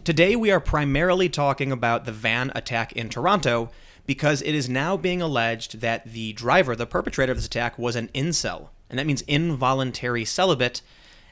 Today we are primarily talking about the van attack in Toronto because it is now being alleged that the driver, the perpetrator of this attack, was an incel, and that means involuntary celibate.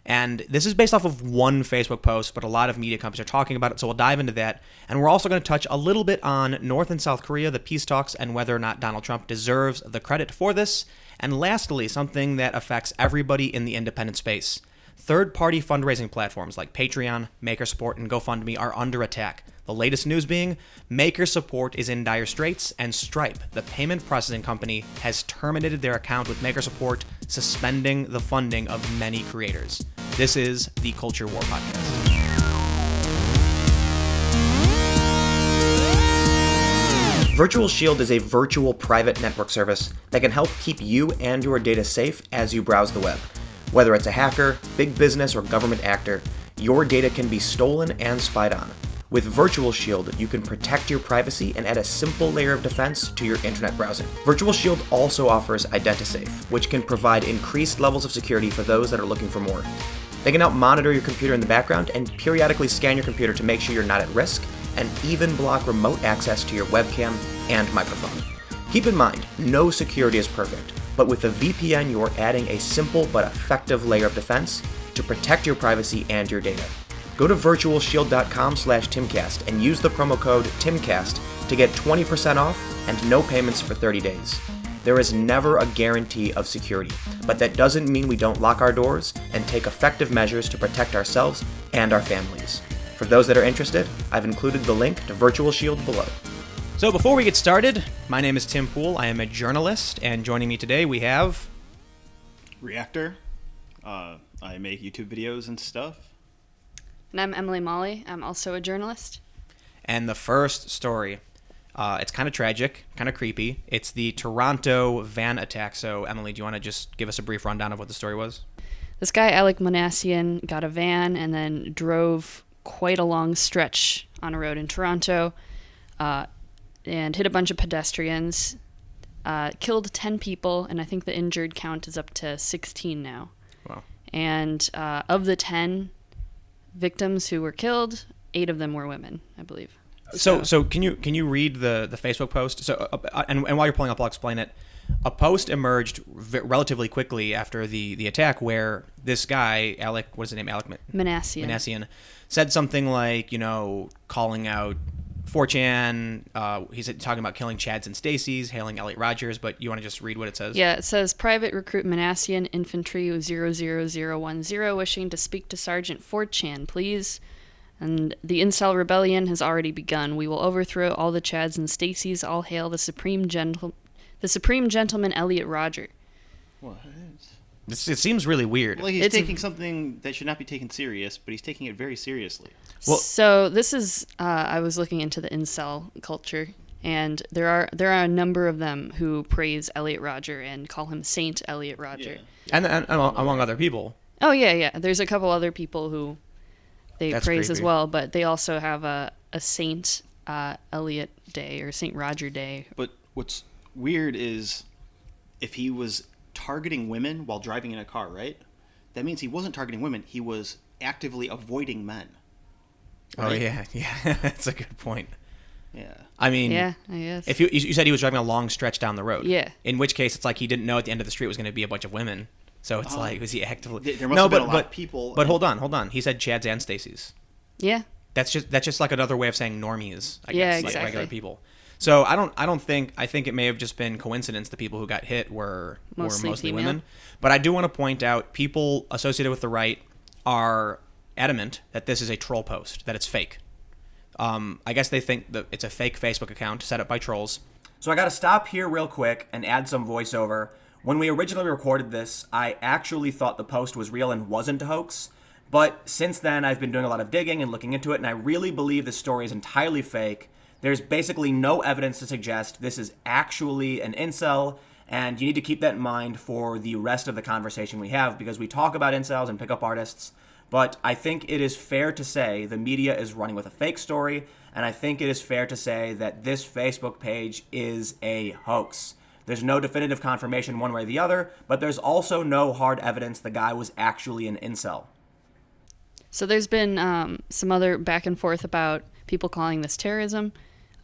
And this is based off of one Facebook post, but a lot of media companies are talking about it, so we'll dive into that. And we're also going to touch a little bit on North and South Korea, the peace talks, and whether or not Donald Trump deserves the credit for this. And lastly, something that affects everybody in the independent space. Third-party fundraising platforms like Patreon, MakerSupport, and GoFundMe are under attack. The latest news being, MakerSupport is in dire straits, and Stripe, the payment processing company, has terminated their account with MakerSupport, suspending the funding of many creators. This is the Culture War Podcast. Virtual Shield is a virtual private network service that can help keep you and your data safe as you browse the web. Whether it's a hacker, big business, or government actor, your data can be stolen and spied on. With Virtual Shield, you can protect your privacy and add a simple layer of defense to your internet browsing. Virtual Shield also offers IdentiSafe, which can provide increased levels of security for those that are looking for more. They can help monitor your computer in the background and periodically scan your computer to make sure you're not at risk, and even block remote access to your webcam and microphone. Keep in mind, no security is perfect, but with a VPN, you're adding a simple but effective layer of defense to protect your privacy and your data. Go to virtualshield.com/Timcast and use the promo code TIMCAST to get 20% off and no payments for 30 days. There is never a guarantee of security, but that doesn't mean we don't lock our doors and take effective measures to protect ourselves and our families. For those that are interested, I've included the link to Virtual Shield below. So before we get started, my name is Tim Poole. I am a journalist, and joining me today we have... Reactor. I make YouTube videos and stuff. And I'm Emily Molly. I'm also a journalist. And the first story, it's kind of tragic, kind of creepy. It's the Toronto van attack. So, Emily, do you want to just give us a brief rundown of what the story was? This guy, Alec Manassian, got a van and then drove quite a long stretch on a road in Toronto and hit a bunch of pedestrians, killed 10 people, and I think the injured count is up to 16 now. Wow. And of the 10 victims who were killed, 8 of them were women, I believe. So can you read the Facebook post? So and while you're pulling up, I'll explain it. A post emerged relatively quickly after the attack where this guy, Alec, what is his name? Alec Manassian, said something like, calling out 4chan. He's talking about killing Chads and Stacys, hailing Elliot Rogers, but you want to just read what it says? Yeah, it says, Private Recruit Manassian, Infantry 00010, wishing to speak to Sergeant 4chan, please. And the Incel Rebellion has already begun. We will overthrow all the Chads and Stacys. All hail the Supreme Gentleman Elliot Roger. What? It seems really weird. Well, he's taking something that should not be taken serious, but he's taking it very seriously. Well, so this is, I was looking into the incel culture, and there are a number of them who praise Elliot Roger and call him Saint Elliot Roger. Yeah. And among other people. Oh, yeah. There's a couple other people who they That's praise creepy. as well, but they also have a Saint Elliot Day or Saint Roger Day. But what's weird is if he was targeting women while driving in a car, right? That means he wasn't targeting women. He was actively avoiding men. Right? Oh, yeah. That's a good point. Yeah. I mean, yeah, I guess. If you said he was driving a long stretch down the road. Yeah. In which case, it's like he didn't know at the end of the street was going to be a bunch of women. So it's like, was he actively... There must have been a lot of people... But hold on. He said Chads and Stacys. Yeah. That's just like another way of saying normies, I yeah, guess. exactly. Like regular people. So I think it may have just been coincidence the people who got hit were mostly women. But I do want to point out people associated with the right are adamant that this is a troll post, that it's fake. I guess they think that it's a fake Facebook account set up by trolls. So I got to stop here real quick and add some voiceover. When we originally recorded this, I actually thought the post was real and wasn't a hoax. But since then, I've been doing a lot of digging and looking into it, and I really believe this story is entirely fake. There's basically no evidence to suggest this is actually an incel, and you need to keep that in mind for the rest of the conversation we have, because we talk about incels and pickup artists, but I think it is fair to say the media is running with a fake story, and I think it is fair to say that this Facebook page is a hoax. There's no definitive confirmation one way or the other, but there's also no hard evidence the guy was actually an incel. So there's been some other back and forth about people calling this terrorism.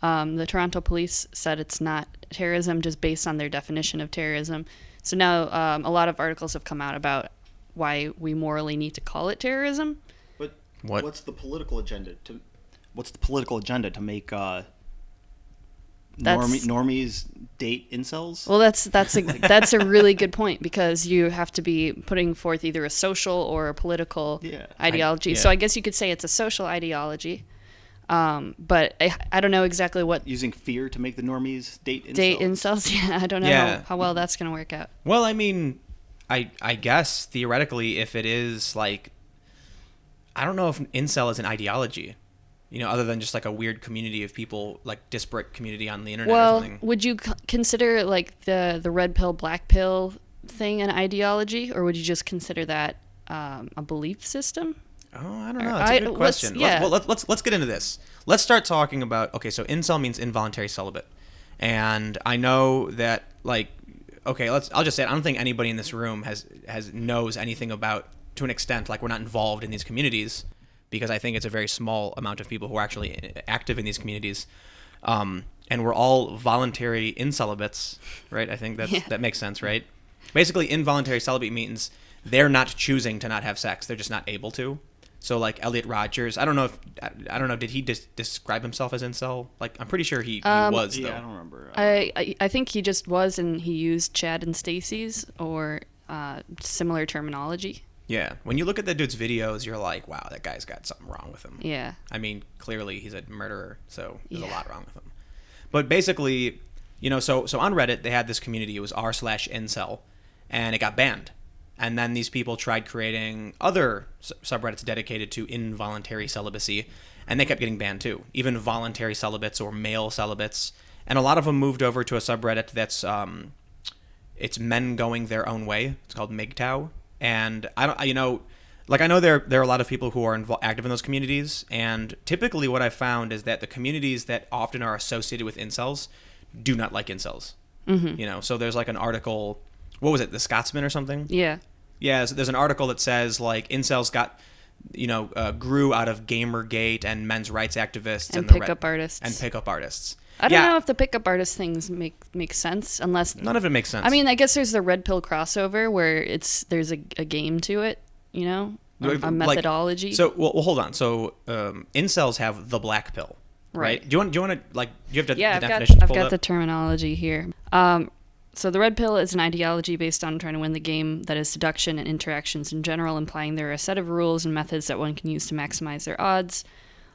The Toronto police said it's not terrorism just based on their definition of terrorism. So now a lot of articles have come out about why we morally need to call it terrorism. But What? what's the political agenda to make normies date incels? Well, that's a really good point, because you have to be putting forth either a social or a political ideology. So I guess you could say it's a social ideology. But I don't know exactly what... Using fear to make the normies date incels? Date incels? Yeah, I don't know how well that's going to work out. Well, I mean, I guess theoretically, if it is like... I don't know if incel is an ideology, other than just like a weird community of people, like disparate community on the internet or something. Would you consider like the red pill, black pill thing an ideology, or would you just consider that a belief system? Oh, I don't know. That's a good question. Let's get into this. Let's start talking about, okay, so incel means involuntary celibate. And I know that, like, okay, I'll just say it. I don't think anybody in this room knows anything about, to an extent, like we're not involved in these communities, because I think it's a very small amount of people who are actually active in these communities. And we're all voluntary incelibates, right? I think that makes sense, right? Basically, involuntary celibate means they're not choosing to not have sex. They're just not able to. So like Elliot Rodgers, I don't know, did he describe himself as incel? Like, I'm pretty sure he was, though. Yeah, I don't remember. I think he just was, and he used Chad and Stacy's or similar terminology. Yeah. When you look at that dude's videos, you're like, wow, that guy's got something wrong with him. Yeah. I mean, clearly he's a murderer, so there's a lot wrong with him. But basically, so on Reddit, they had this community. It was r/incel, and it got banned. And then these people tried creating other subreddits dedicated to involuntary celibacy, and they kept getting banned too. Even voluntary celibates or male celibates. And a lot of them moved over to a subreddit that's it's men going their own way. It's called MGTOW. And I know there are a lot of people who are active in those communities, and typically what I found is that the communities that often are associated with incels do not like incels. Mm-hmm. So there's like an article, what was it, The Scotsman or something? Yeah. Yeah, so there's an article that says like incels got, grew out of Gamergate and men's rights activists and pickup artists. And pickup artists. I don't know if the pickup artist things make sense, unless none of it makes sense. I mean, I guess there's the red pill crossover where there's a game to it, a methodology. So well, hold on. So incels have the black pill, right? Do you want to like? Do you have the definitions? I've got the terminology here. So the red pill is an ideology based on trying to win the game, that is seduction and interactions in general, implying there are a set of rules and methods that one can use to maximize their odds,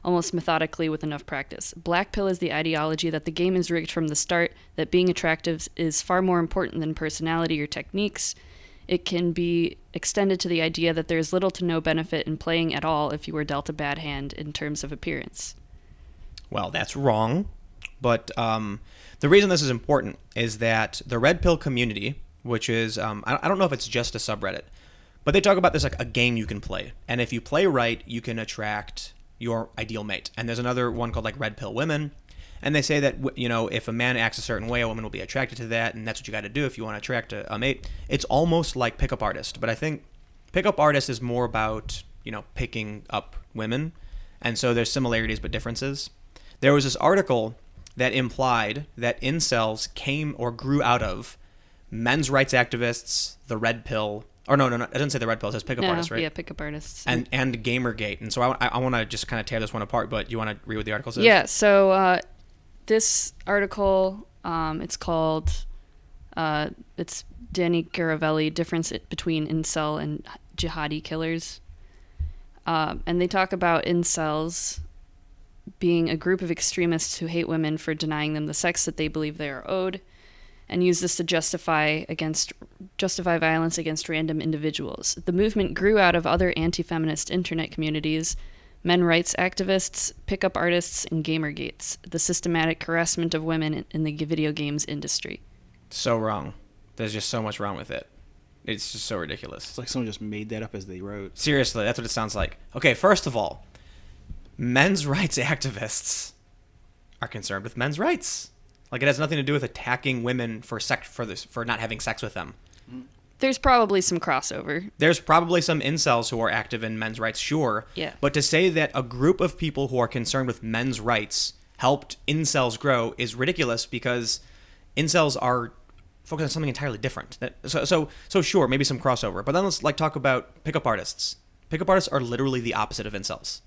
almost methodically with enough practice. Black pill is the ideology that the game is rigged from the start, that being attractive is far more important than personality or techniques. It can be extended to the idea that there is little to no benefit in playing at all if you were dealt a bad hand in terms of appearance. Well, that's wrong. But the reason this is important is that the red pill community, which is, I don't know if it's just a subreddit, but they talk about this like a game you can play. And if you play right, you can attract your ideal mate. And there's another one called like red pill women. And they say that, if a man acts a certain way, a woman will be attracted to that. And that's what you got to do if you want to attract a mate. It's almost like pickup artist. But I think pickup artist is more about, picking up women. And so there's similarities but differences. There was this article that implied that incels came or grew out of men's rights activists, the red pill, or no, it doesn't say the red pill, it says pickup artists, right? Yeah, pickup artists. And Gamergate. And so I want to just kind of tear this one apart, but you want to read what the article says? Yeah, so this article, it's called, it's Danny Garavelli, Difference Between Incel and Jihadi Killers. And they talk about incels being a group of extremists who hate women for denying them the sex that they believe they are owed, and use this to justify violence against random individuals. The movement grew out of other anti-feminist internet communities, men rights activists, pickup artists, and gamergates, the systematic harassment of women in the video games industry. So wrong. There's just so much wrong with it. It's just so ridiculous. It's like someone just made that up as they wrote. Seriously, that's what it sounds like. Okay, first of all, men's rights activists are concerned with men's rights. Like, it has nothing to do with attacking women for not having sex with them. There's probably some crossover. There's probably some incels who are active in men's rights, sure. Yeah. But to say that a group of people who are concerned with men's rights helped incels grow is ridiculous, because incels are focused on something entirely different. So sure, maybe some crossover. But then let's talk about pickup artists. Pickup artists are literally the opposite of incels.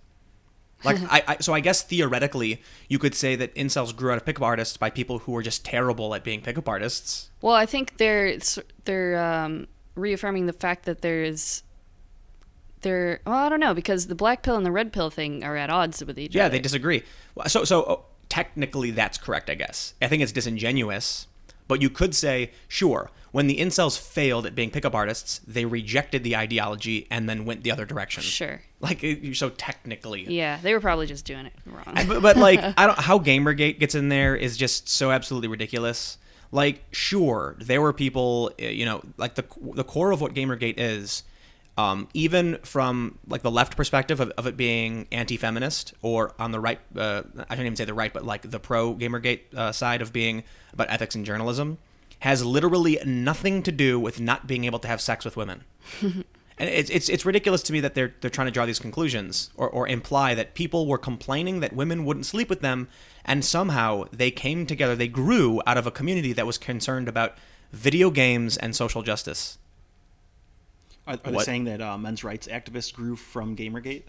So I guess theoretically you could say that incels grew out of pickup artists by people who were just terrible at being pickup artists. Well, I think they're reaffirming the fact that well, I don't know, because the black pill and the red pill thing are at odds with each other. Yeah, they disagree. So technically that's correct, I guess. I think it's disingenuous, but you could say, sure, when the incels failed at being pickup artists, they rejected the ideology and then went the other direction. Sure. So technically. Yeah, they were probably just doing it wrong. But how Gamergate gets in there is just so absolutely ridiculous. Sure, there were people, the core of what Gamergate is, even from the left perspective of it being anti-feminist, or on the right, I don't even say the right, but the pro Gamergate side of being about ethics and journalism, has literally nothing to do with not being able to have sex with women. And it's ridiculous to me that they're trying to draw these conclusions or imply that people were complaining that women wouldn't sleep with them, and somehow they came together, they grew out of a community that was concerned about video games and social justice. Are they saying that men's rights activists grew from Gamergate?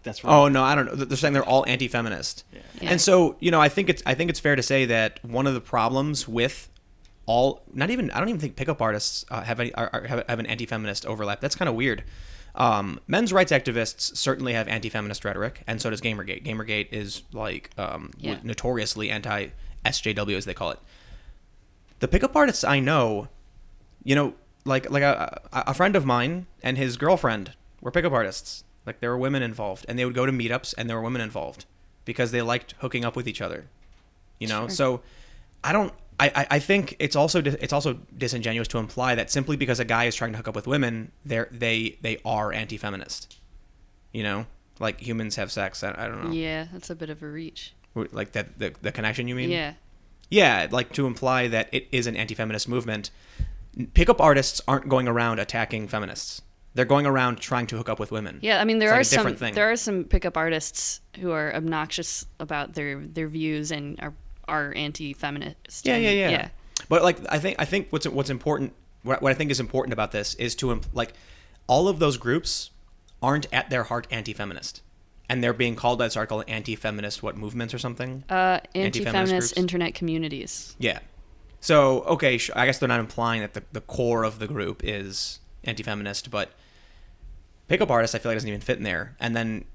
That's right. Oh no, I don't know. They're saying they're all anti-feminist. Yeah. And so I think it's fair to say that one of the problems with I don't even think pickup artists have an anti-feminist overlap. That's kind of weird. Men's rights activists certainly have anti-feminist rhetoric, and so does Gamergate. Gamergate is notoriously anti-SJW, as they call it. The pickup artists I know, a friend of mine and his girlfriend were pickup artists. There were women involved, and they would go to meetups, and there were women involved because they liked hooking up with each other. Sure. So I think it's also disingenuous to imply that simply because a guy is trying to hook up with women, they are anti-feminist. Humans have sex. I don't know. Yeah, that's a bit of a reach. The connection, you mean? Yeah. Yeah, to imply that it is an anti-feminist movement. Pickup artists aren't going around attacking feminists. They're going around trying to hook up with women. Yeah, I mean there are some pickup artists who are obnoxious about their views and are anti-feminist. Yeah. But I think what's important, what I think is important about this is to all of those groups aren't at their heart anti-feminist, and they're being called by this article anti-feminist movements or something. Anti-feminist internet communities. Yeah. So okay, I guess they're not implying that the core of the group is anti-feminist, but pickup artists I feel like doesn't even fit in there. And then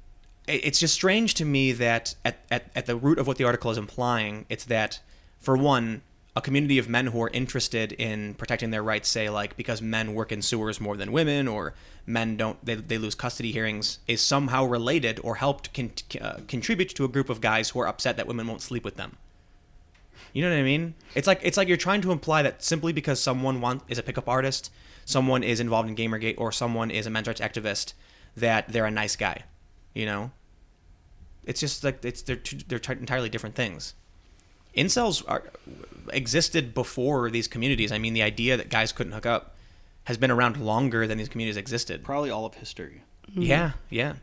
it's just strange to me that at the root of what the article is implying, it's that, for one, a community of men who are interested in protecting their rights, say because men work in sewers more than women, or men they lose custody hearings, is somehow related or helped contribute to a group of guys who are upset that women won't sleep with them. You know what I mean? It's like you're trying to imply that simply because someone is a pickup artist, someone is involved in Gamergate, or someone is a men's rights activist, that they're a nice guy. It's just they're entirely different things. Incels existed before these communities. I mean, the. That guys couldn't hook up has been around longer than these communities existed. Probably all of history. Mm-hmm. Yeah.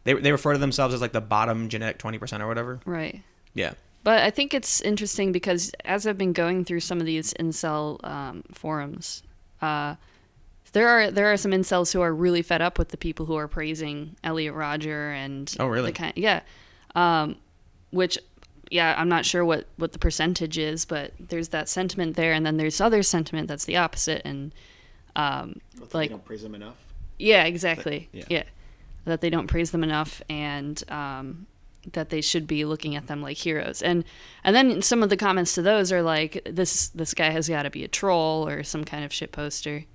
They refer to themselves as the bottom genetic 20% or whatever. Right. Yeah. But I think it's interesting because as I've been going through some of these incel forums, there are some incels who are really fed up with the people who are praising Elliot Rodger and oh really which I'm not sure what the percentage is, but there's that sentiment there, and then there's other sentiment that's the opposite, and they don't praise them enough. Yeah, exactly. Yeah. That they don't praise them enough, and that they should be looking at them like heroes. And then some of the comments to those are like, this guy has got to be a troll or some kind of shit poster.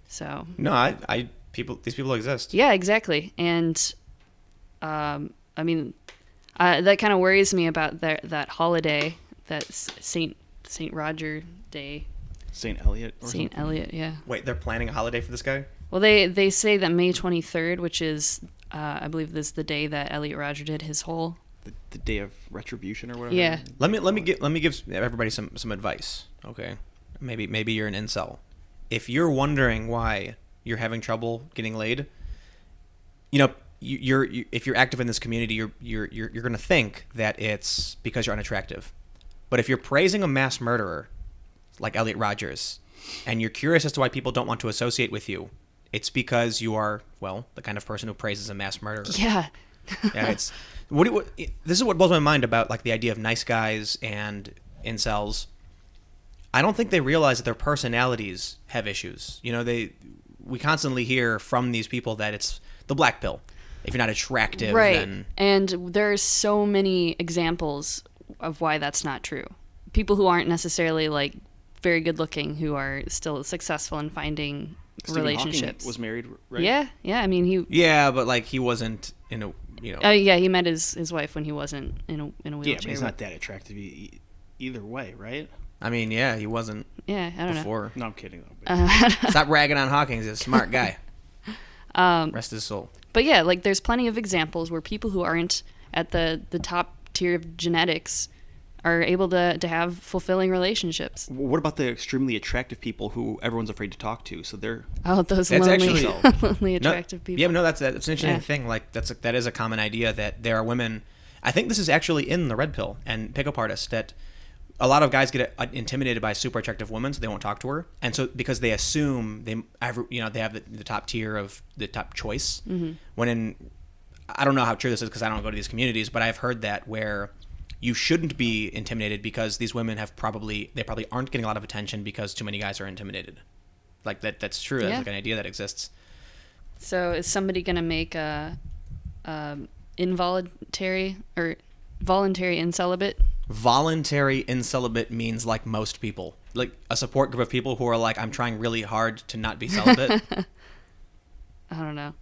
So no, these people exist. Yeah, exactly. And I mean, that kind of worries me about that holiday, that Saint Roger Day. Saint Elliot. Saint Elliot, yeah. Wait, they're planning a holiday for this guy? Well, they say that May 23rd, which is I believe this is the day that Elliot Rodger did his whole. The day of retribution or whatever. Yeah. Let me give everybody some advice. Okay, maybe you're an incel. if you're wondering why you're having trouble getting laid, you know, if you're active in this community, you're going to think that it's because you're unattractive. But if you're praising a mass murderer like Elliot Rodgers, and you're curious as to why people don't want to associate with you, it's because you are, well, the kind of person who praises a mass murderer. Yeah. Yeah, it's this is what blows my mind about like the idea of nice guys and incels. I don't think they realize that their personalities have issues. You know, we constantly hear from these people that it's the black pill. If you're not attractive, right. then... And there's so many examples of why that's not true. People who aren't necessarily like very good looking, who are still successful in finding Stephen relationships. Hawking was married, right? Yeah. I mean, he. Yeah, but like he wasn't in a, you know. Yeah, he met his wife when he wasn't in a wheelchair. Yeah, but he's not that attractive either way, right? I mean, yeah, he wasn't. Yeah, I don't before. No, I'm kidding though. Stop ragging on Hawking. He's a smart guy. Rest his soul. But yeah, like there's plenty of examples where people who aren't at the top tier of genetics are able to have fulfilling relationships. What about the extremely attractive people who everyone's afraid to talk to? So they're those That's lonely, actually- lonely attractive people. Yeah, but no, that's an interesting Yeah. thing. Like that is a common idea that there are women. I think this is actually in the Red Pill and Pickup Artist that a lot of guys get intimidated by a super attractive woman, so they won't talk to her, and so because they assume they have the top tier of the top choice. Mm-hmm. When I don't know how true this is because I don't go to these communities, but I've heard that where you shouldn't be intimidated because these women probably aren't getting a lot of attention because too many guys are intimidated. Like that's true. Yeah. That's like an idea that exists. So is somebody gonna make a involuntary or voluntary incelibate? Voluntary incelibate means like most people, like a support group of people who are like, I'm trying really hard to not be celibate. I don't know.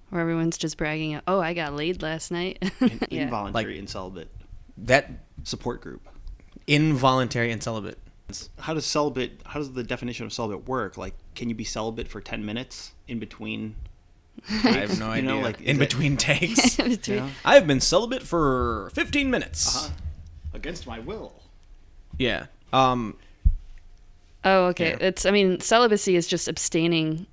Where everyone's just bragging, oh, I got laid last night. Yeah. involuntary and celibate That support group. involuntary incelibate. How does the definition of celibate work? Like, can you be celibate for 10 minutes in between? I have no idea. Like, in between takes. Yeah. I have been celibate for 15 minutes. Against my will. Yeah. Oh, okay. Yeah. Celibacy is just abstaining.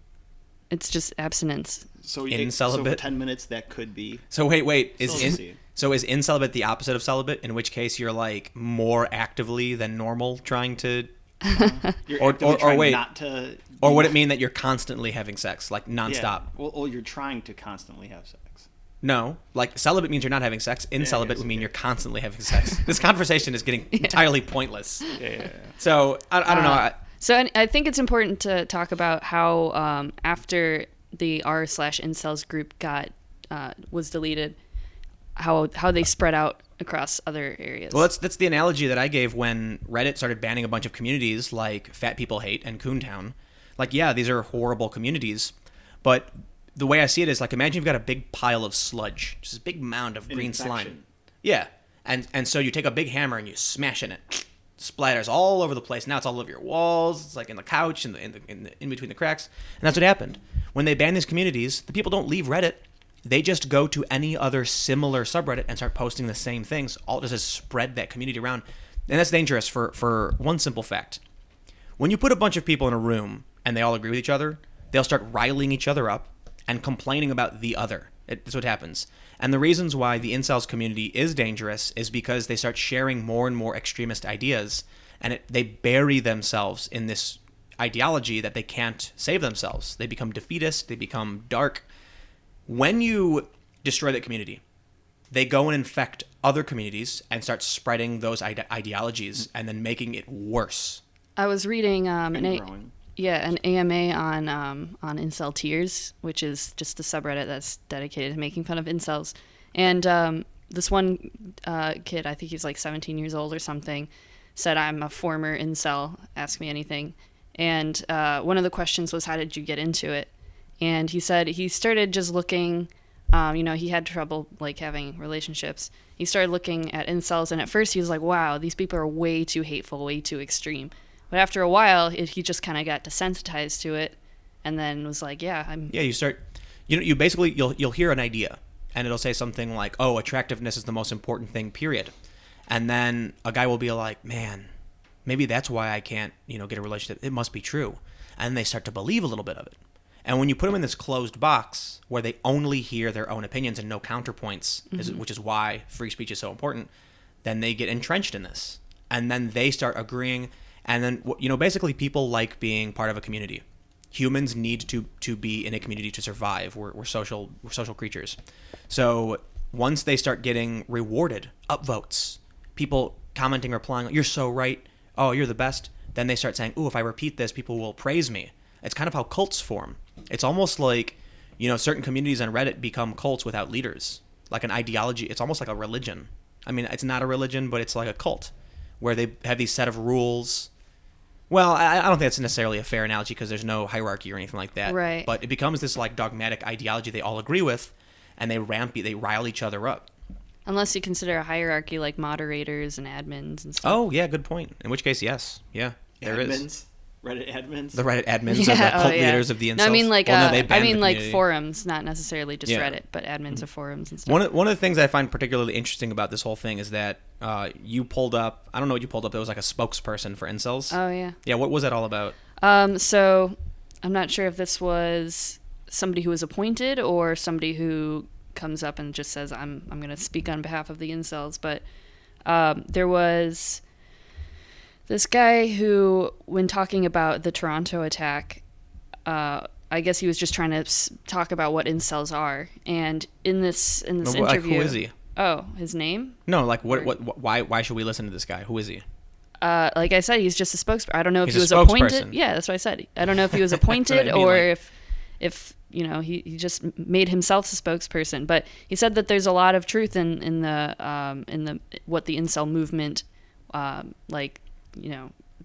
It's just abstinence. So Incelibate? So for 10 minutes, that could be. So wait. Celibacy. Is incelibate the opposite of celibate? In which case you're like more actively than normal trying to. You're Or actively trying wait. not to. Or would it mean that you're constantly having sex, like nonstop? Yeah. Well, you're trying to constantly have sex. No, like celibate means you're not having sex. Incelibate yes, would mean okay. you're constantly having sex. This conversation is getting entirely pointless. Yeah. So I don't know. So I think it's important to talk about how after the r/incels group was deleted, how they spread out across other areas. Well, that's the analogy that I gave when Reddit started banning a bunch of communities like Fat People Hate and Coontown. Like, yeah, these are horrible communities, but the way I see it is like, imagine you've got a big pile of sludge, just a big mound of green slime. Yeah, and so you take a big hammer and you smash in it, splatters all over the place. Now it's all over your walls. It's like in the couch and in between the cracks. And that's what happened when they ban these communities. The people don't leave Reddit. They just go to any other similar subreddit and start posting the same things. All it does is spread that community around, and that's dangerous for one simple fact. When you put a bunch of people in a room and they all agree with each other, they'll start riling each other up and complaining about the other. That's what happens. And the reasons why the incels community is dangerous is because they start sharing more and more extremist ideas, and they bury themselves in this ideology that they can't save themselves. They become defeatist. They become dark. When you destroy that community, they go and infect other communities and start spreading those ideologies and then making it worse. I was reading an AMA on incel tears, which is just a subreddit that's dedicated to making fun of incels. And this one kid, I think he's like 17 years old or something, said, "I'm a former incel, ask me anything." And one of the questions was, how did you get into it? And he said he started just looking, he had trouble like having relationships. He started looking at incels, and at first he was like, wow, these people are way too hateful, way too extreme. But after a while, he just kind of got desensitized to it, and then was like, you start, you basically, you'll hear an idea, and it'll say something like, oh, attractiveness is the most important thing, period. And then a guy will be like, man, maybe that's why I can't, get a relationship. It must be true. and they start to believe a little bit of it. And when you put them in this closed box where they only hear their own opinions and no counterpoints, which is why free speech is so important, then they get entrenched in this. And then they start agreeing. And then, basically people like being part of a community. Humans need to be in a community to survive. We're social creatures. So once they start getting rewarded, upvotes, people commenting, replying, "You're so right. Oh, you're the best." Then they start saying, "Ooh, if I repeat this, people will praise me." It's kind of how cults form. It's almost like, certain communities on Reddit become cults without leaders. Like an ideology. It's almost like a religion. I mean, it's not a religion, but it's like a cult where they have these set of rules. Well, I don't think that's necessarily a fair analogy because there's no hierarchy or anything like that. Right. But it becomes this like dogmatic ideology they all agree with, and they rile each other up. Unless you consider a hierarchy like moderators and admins and stuff. Oh, yeah, good point. In which case, yes. Yeah, there is. Reddit admins? The Reddit admins are the cult leaders of the incels. No, I mean like, community. forums, not necessarily just Reddit, but admins of forums and stuff. One of the things I find particularly interesting about this whole thing is that you pulled up, I don't know what you pulled up, there was like a spokesperson for incels. Oh, yeah. Yeah, what was that all about? So I'm not sure if this was somebody who was appointed or somebody who comes up and just says, I'm going to speak on behalf of the incels, but there was this guy who, when talking about the Toronto attack, I guess he was just trying to talk about what incels are. And in this interview, like, who is he? Oh, his name? No, like why should we listen to this guy? Who is he? Like I said, he's just a spokesperson. I don't know if He's he was a appointed. spokesperson. Yeah, that's what I said. I don't know if he was appointed or if he just made himself a spokesperson. But he said that there's a lot of truth in the what the incel movement the like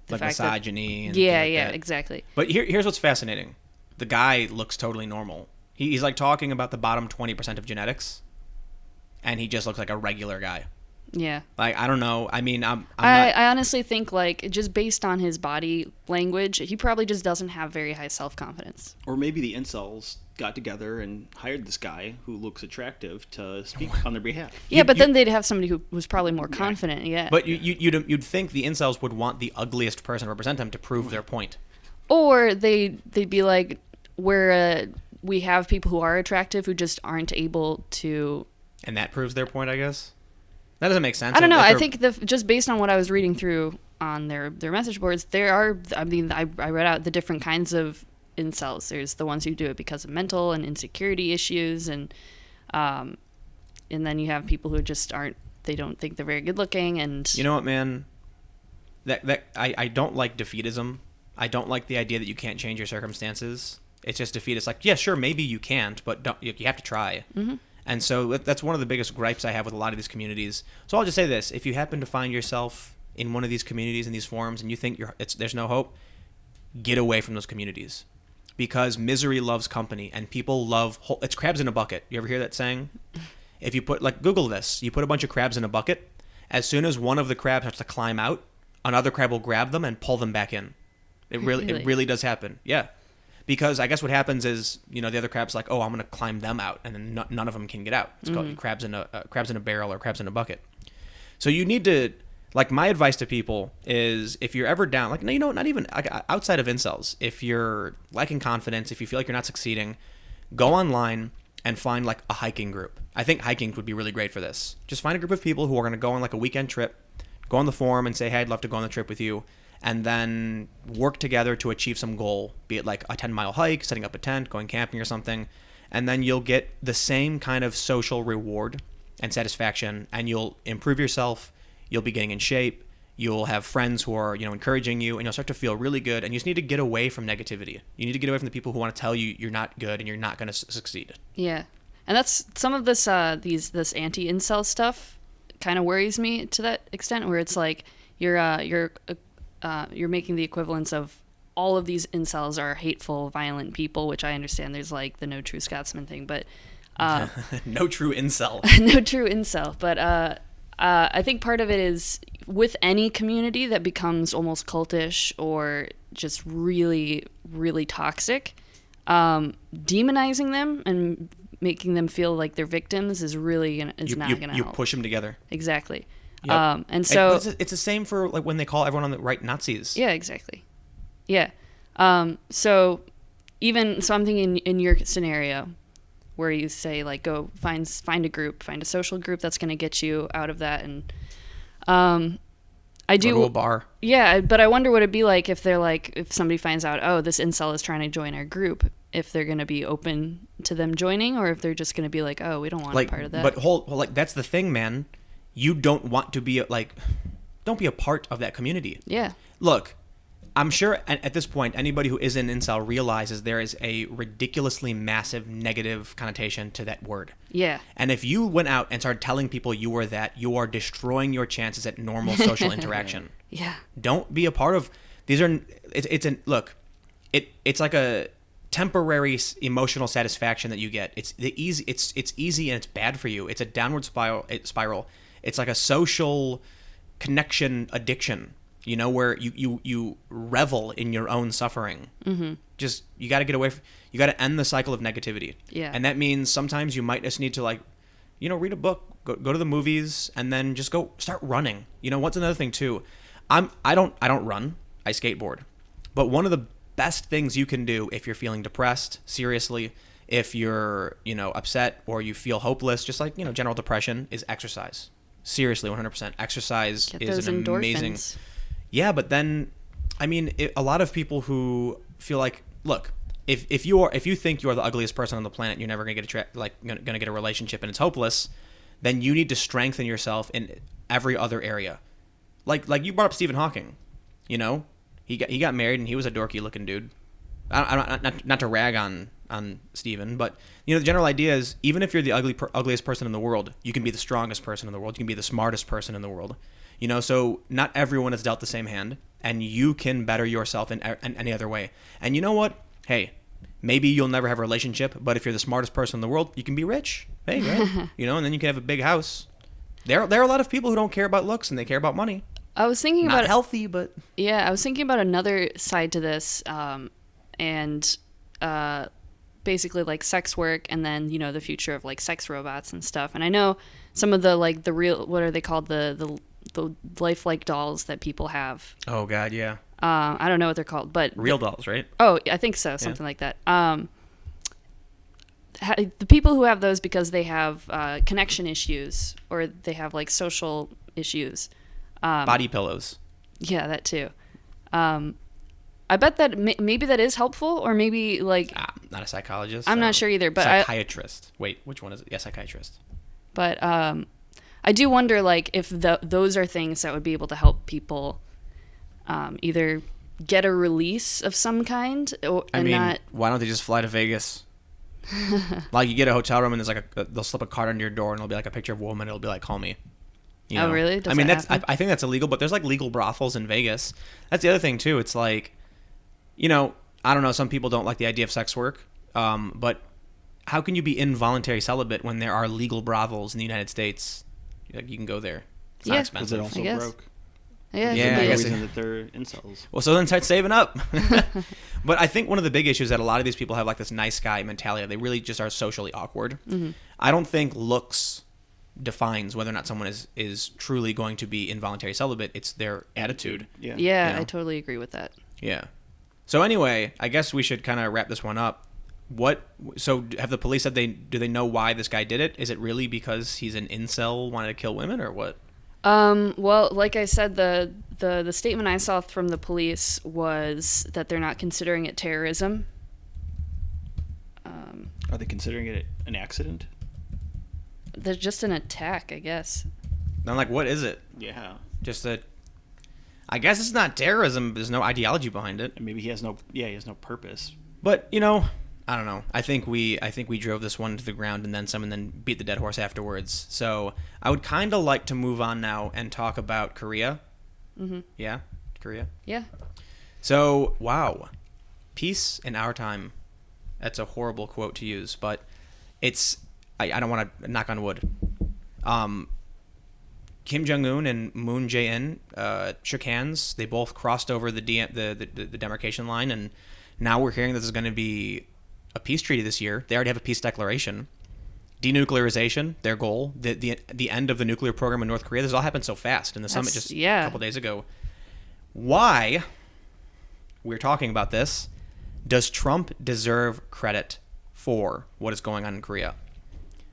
fact misogyny. That, and yeah, like yeah, that. exactly. But here's what's fascinating. The guy looks totally normal. He's like talking about the bottom 20% of genetics, and he just looks like a regular guy. Yeah. Like, I don't know. I mean, I honestly think, like, just based on his body language, he probably just doesn't have very high self-confidence. Or maybe the incels got together and hired this guy who looks attractive to speak on their behalf. Yeah, but then they'd have somebody who was probably more confident, yeah. But you'd think the incels would want the ugliest person to represent them to prove their point. Or they'd be like, we have people who are attractive who just aren't able to... And that proves their point, I guess? That doesn't make sense. I don't know. I think just based on what I was reading through on their message boards, I read out the different kinds of incels. There's the ones who do it because of mental and insecurity issues, and then you have people who just they don't think they're very good looking. And you know what, man? I don't like defeatism. I don't like the idea that you can't change your circumstances. It's just defeat. It's like, yeah, sure, maybe you can't, but you have to try. Mm-hmm. And so that's one of the biggest gripes I have with a lot of these communities. So I'll just say this. If you happen to find yourself in one of these communities, in these forums, and you think there's no hope, get away from those communities. Because misery loves company, and people love... It's crabs in a bucket. You ever hear that saying? If you Google this. You put a bunch of crabs in a bucket. As soon as one of the crabs starts to climb out, another crab will grab them and pull them back in. It really does happen. Yeah. Because I guess what happens is, the other crab's like, oh, I'm going to climb them out, and then none of them can get out. It's called crabs in a barrel or crabs in a bucket. So you need to, like, my advice to people is, if you're ever down, like, not even outside of incels, if you're lacking confidence, if you feel like you're not succeeding, go online and find like a hiking group. I think hiking would be really great for this. Just find a group of people who are going to go on like a weekend trip, go on the forum and say, hey, I'd love to go on the trip with you. And then work together to achieve some goal, be it like a 10-mile hike, setting up a tent, going camping or something. And then you'll get the same kind of social reward and satisfaction, and you'll improve yourself. You'll be getting in shape. You'll have friends who are, encouraging you, and you'll start to feel really good. And you just need to get away from negativity. You need to get away from the people who want to tell you you're not good and you're not going to succeed. Yeah. And that's some of this anti-incel stuff kind of worries me to that extent, where it's like you're making the equivalence of all of these incels are hateful, violent people, which I understand there's like the no true Scotsman thing, but... no true incel. No true incel. But I think part of it is with any community that becomes almost cultish or just really, really toxic, demonizing them and making them feel like they're victims is really not going to help. You push them together. Exactly. Yep. And so it's the same for like when they call everyone on the right Nazis. Yeah, exactly. Yeah. So I'm thinking in your scenario where you say like go find a group, find a social group that's going to get you out of that, and I do Go to a bar. Yeah, but I wonder what it'd be like if if somebody finds out, oh, this incel is trying to join our group, if they're going to be open to them joining, or if they're just going to be like, oh, we don't want a part of that. But that's the thing, man. You don't want to be don't be a part of that community. Yeah. Look, I'm sure at this point, anybody who is an incel realizes there is a ridiculously massive negative connotation to that word. Yeah. And if you went out and started telling people you were that, you are destroying your chances at normal social interaction. Yeah. Don't be a part of these. It's like a temporary emotional satisfaction that you get. It's easy and it's bad for you. It's a downward spiral. It's like a social connection addiction. Where you revel in your own suffering. Mm-hmm. Just, you got to get away you got to end the cycle of negativity. Yeah. And that means sometimes you might just need to read a book, go to the movies, and then just go start running. What's another thing too? I don't run, I skateboard. But one of the best things you can do if you're feeling depressed, seriously, if you're, upset or you feel hopeless, just like, general depression, is exercise. Seriously, 100%. Exercise is an amazing... Yeah, but then, a lot of people who feel like, look, if you think you are the ugliest person on the planet, you're never gonna get a relationship, and it's hopeless, then you need to strengthen yourself in every other area. Like you brought up Stephen Hawking, he got married and he was a dorky looking dude. Not to rag on Stephen, but the general idea is, even if you're the ugliest person in the world, you can be the strongest person in the world. You can be the smartest person in the world. So not everyone is dealt the same hand, and you can better yourself in any other way. And you know what? Hey, maybe you'll never have a relationship, but if you're the smartest person in the world, you can be rich. Hey, right? And then you can have a big house. There are a lot of people who don't care about looks and they care about money. I was thinking not about healthy, but yeah, I was thinking about another side to this, and basically like sex work, and then the future of like sex robots and stuff. And I know some of the the real, what are they called, the lifelike dolls that people have. Oh God, yeah. I don't know what they're called, but real dolls, right? Oh, I think so, something like that. The people who have those because they have connection issues, or they have like social issues. Body pillows. Yeah, that too. I bet that maybe that is helpful, or maybe like... not a psychologist. I'm not sure either, but psychiatrist. Wait, which one is it? Yeah, psychiatrist. But I do wonder, like, if those are things that would be able to help people either get a release of some kind, why don't they just fly to Vegas? Like, you get a hotel room and there's they'll slip a card under your door and it'll be like a picture of a woman. It'll be like, call me. Oh, really? I think that's illegal, but there's like legal brothels in Vegas. That's the other thing too. It's like, I don't know. Some people don't like the idea of sex work, but how can you be involuntary celibate when there are legal brothels in the United States? You can go there. It's not expensive. Because they're also broke. Yeah, I guess reason that they're incels. Well, so then start saving up. But I think one of the big issues is that a lot of these people have like this nice guy mentality. They really just are socially awkward. Mm-hmm. I don't think looks defines whether or not someone is truly going to be involuntary celibate. It's their attitude. Yeah, I totally agree with that. Yeah. So anyway, I guess we should kind of wrap this one up. So have the police said do they know why this guy did it? Is it really because he's an incel, wanted to kill women, or what? Well, like I said, the statement I saw from the police was that they're not considering it terrorism. Are they considering it an accident? They're just an attack, I guess. Then, like, what is it? Yeah. Just I guess it's not terrorism. There's no ideology behind it. And maybe he has no purpose. But, I don't know. I think we drove this one to the ground and then beat the dead horse afterwards. So I would kind of like to move on now and talk about Korea. Mm-hmm. Yeah? Korea? Yeah. So, wow. Peace in our time. That's a horrible quote to use, but it's... I don't want to knock on wood. Kim Jong-un and Moon Jae-in shook hands. They both crossed over the demarcation line, and now we're hearing that there's going to be a peace treaty this year. They already have a peace declaration. Denuclearization, their goal. The end of the nuclear program in North Korea. This all happened so fast in the summit just a couple days ago. Why we're talking about this. Does Trump deserve credit for what is going on in Korea?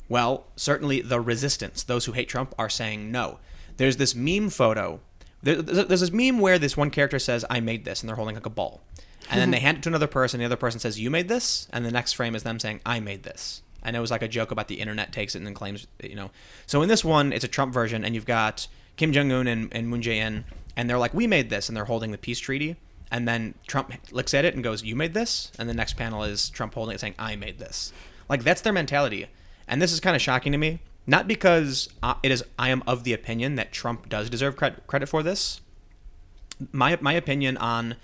Well, certainly the resistance, those who hate Trump, are saying no. There's this meme photo. There's this meme where this one character says, I made this, and they're holding like a ball. And then they hand it to another person, the other person says, you made this? And the next frame is them saying, I made this. And it was like a joke about the internet takes it and then claims, So in this one, it's a Trump version, and you've got Kim Jong-un and Moon Jae-in, and they're like, we made this, and they're holding the peace treaty. And then Trump looks at it and goes, you made this? And the next panel is Trump holding it saying, I made this. Like, that's their mentality. And this is kind of shocking to me. Not because I am of the opinion that Trump does deserve credit for this. My opinion on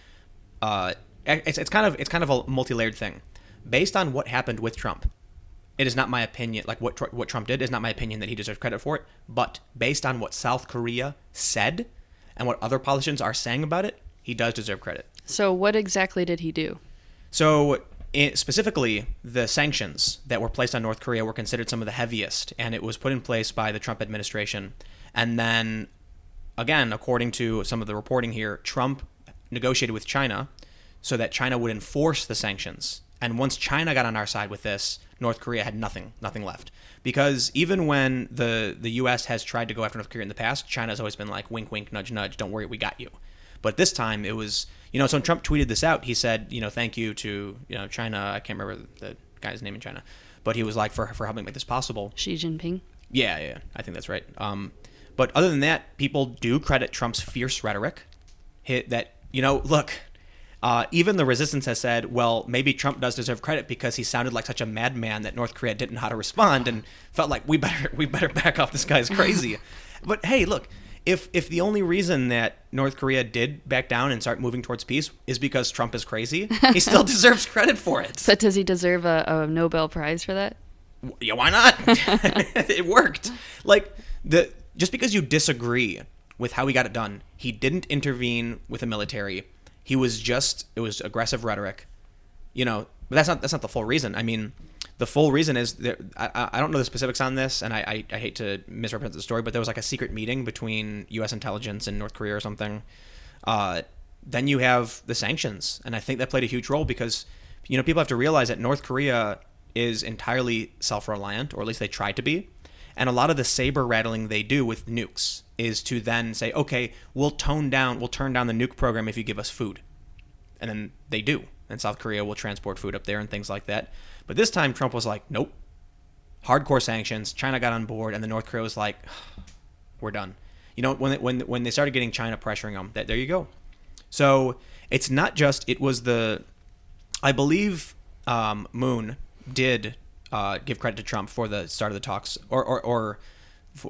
it's kind of a multi-layered thing. Based on what happened with Trump, it is not my opinion. Like what Trump did is not my opinion that he deserves credit for it. But based on what South Korea said and what other politicians are saying about it, he does deserve credit. So what exactly did he do? So specifically, the sanctions that were placed on North Korea were considered some of the heaviest, and it was put in place by the Trump administration. And then, again, according to some of the reporting here, Trump negotiated with China so that China would enforce the sanctions. And once China got on our side with this, North Korea had nothing left. Because even when the U.S. has tried to go after North Korea in the past, China's always been like, wink, wink, nudge, nudge, don't worry, we got you. But this time it was, so when Trump tweeted this out, he said, thank you to, China. I can't remember the guy's name in China, but he was like, for helping make this possible. Xi Jinping? Yeah, I think that's right. But other than that, people do credit Trump's fierce rhetoric. Look, even the resistance has said, well, maybe Trump does deserve credit because he sounded like such a madman that North Korea didn't know how to respond and felt like we better back off, this guy's crazy. But hey, look, if the only reason that North Korea did back down and start moving towards peace is because Trump is crazy, he still deserves credit for it. But does he deserve a Nobel Prize for that? Yeah, why not? It worked. Just because you disagree with how he got it done, he didn't intervene with the military. It was aggressive rhetoric, but that's not the full reason. I mean, the full reason is that I don't know the specifics on this, and I hate to misrepresent the story, but there was like a secret meeting between U.S. intelligence and North Korea or something. Then you have the sanctions, and I think that played a huge role because, people have to realize that North Korea is entirely self-reliant, or at least they try to be. And a lot of the saber rattling they do with nukes is to then say, okay, we'll turn down the nuke program if you give us food. And then they do. And South Korea will transport food up there and things like that. But this time Trump was like, nope. Hardcore sanctions. China got on board, and the North Korea was like, we're done. When they started getting China pressuring them, there you go. So it's not just, I believe Moon did give credit to Trump for the start of the talks, or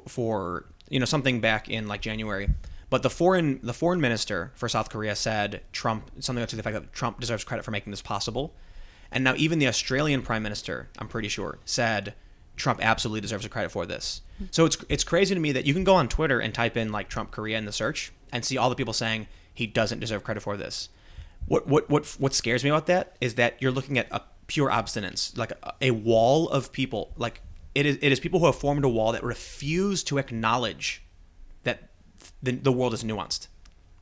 for something back in like January. But the foreign minister for South Korea said something to the fact that Trump deserves credit for making this possible. And now even the Australian Prime Minister, I'm pretty sure, said Trump absolutely deserves a credit for this. So it's crazy to me that you can go on Twitter and type in like Trump Korea in the search and see all the people saying he doesn't deserve credit for this. What scares me about that is that you're looking at a pure obstinance, like a wall of people. Like it is people who have formed a wall that refuse to acknowledge that the world is nuanced.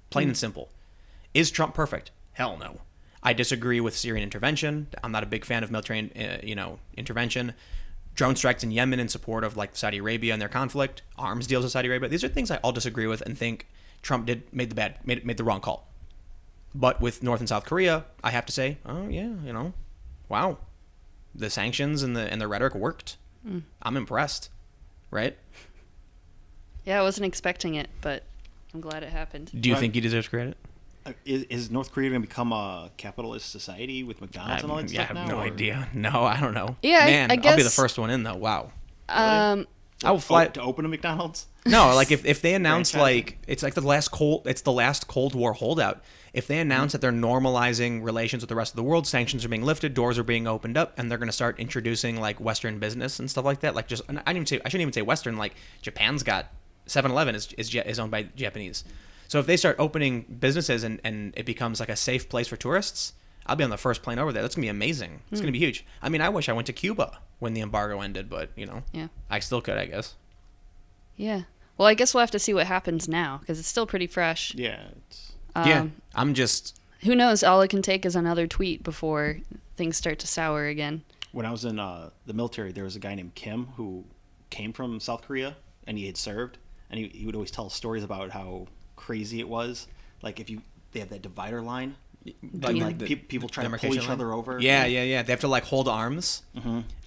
Plain and simple. Is Trump perfect? Hell no. I disagree with Syrian intervention. I'm not a big fan of military, intervention. Drone strikes in Yemen in support of like Saudi Arabia and their conflict. Arms deals with Saudi Arabia. These are things I all disagree with and think Trump made the wrong call. But with North and South Korea, I have to say, oh yeah, wow, the sanctions and the rhetoric worked. I'm impressed, right? Yeah, I wasn't expecting it, but I'm glad it happened. Do you think he deserves credit? Is North Korea going to become a capitalist society with McDonald's and all that stuff now? I have no idea. No, I don't know. Yeah, man, I guess, I'll be the first one in though. Wow. Really? I will fly to open a McDonald's. No, like if they announce like it's like the last Cold War holdout. If they announce that they're normalizing relations with the rest of the world, sanctions are being lifted, doors are being opened up, and they're going to start introducing like Western business and stuff like that. Like I shouldn't even say Western. Like Japan's got 7-Eleven is owned by Japanese. So if they start opening businesses and it becomes like a safe place for tourists, I'll be on the first plane over there. That's going to be amazing. It's going to be huge. I mean, I wish I went to Cuba when the embargo ended, but, yeah. I still could, I guess. Yeah. Well, I guess we'll have to see what happens now because it's still pretty fresh. Yeah. Yeah. I'm just... Who knows? All it can take is another tweet before things start to sour again. When I was in the military, there was a guy named Kim who came from South Korea, and he had served, and he would always tell stories about how crazy it was. Like they have that divider line, like people try to pull each other over. Yeah. They have to like hold arms,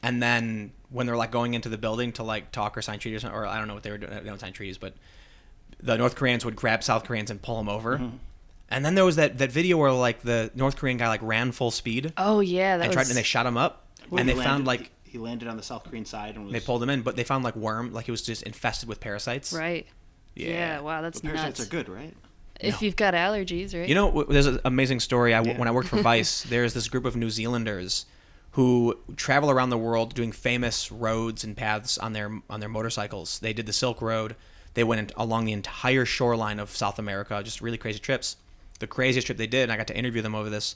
and then when they're like going into the building to like talk or sign treaties, or I don't know what they were doing. They don't sign treaties, but the North Koreans would grab South Koreans and pull them over. And then there was that video where like the North Korean guy like ran full speed. Oh yeah, and they shot him up, and they found like he landed on the South Korean side and they pulled him in, but they found like he was just infested with parasites. Right. Yeah. Wow, that's nuts. Parasites are good, right? If you've got allergies, right? You know, there's an amazing story. When I worked for Vice, there's this group of New Zealanders who travel around the world doing famous roads and paths on their motorcycles. They did the Silk Road. They went along the entire shoreline of South America, just really crazy trips. The craziest trip they did, and I got to interview them over this,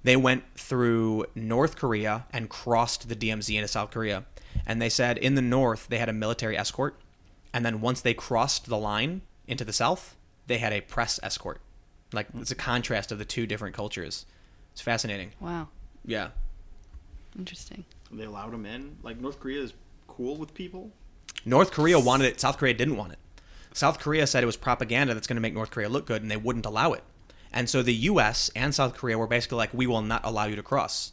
they went through North Korea and crossed the DMZ into South Korea. And they said in the north, they had a military escort. And then once they crossed the line into the south, they had a press escort. Like, it's a contrast of the two different cultures. It's fascinating. Wow. Yeah. Interesting. They allowed them in? Like, North Korea is cool with people? North Korea wanted it. South Korea didn't want it. South Korea said it was propaganda that's going to make North Korea look good, and they wouldn't allow it. And so the U.S. and South Korea were basically like, we will not allow you to cross.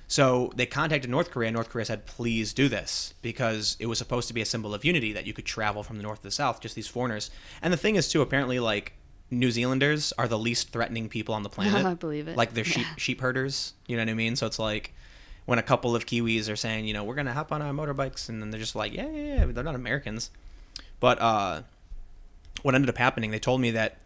So they contacted North Korea, and North Korea said, please do this, because it was supposed to be a symbol of unity that you could travel from the north to the south, just these foreigners. And the thing is, too, apparently, like, New Zealanders are the least threatening people on the planet. I believe it. Like, they're sheep herders, you know what I mean? So it's like, when a couple of Kiwis are saying, you know, we're going to hop on our motorbikes, and then they're just like, yeah, they're not Americans. But what ended up happening, they told me that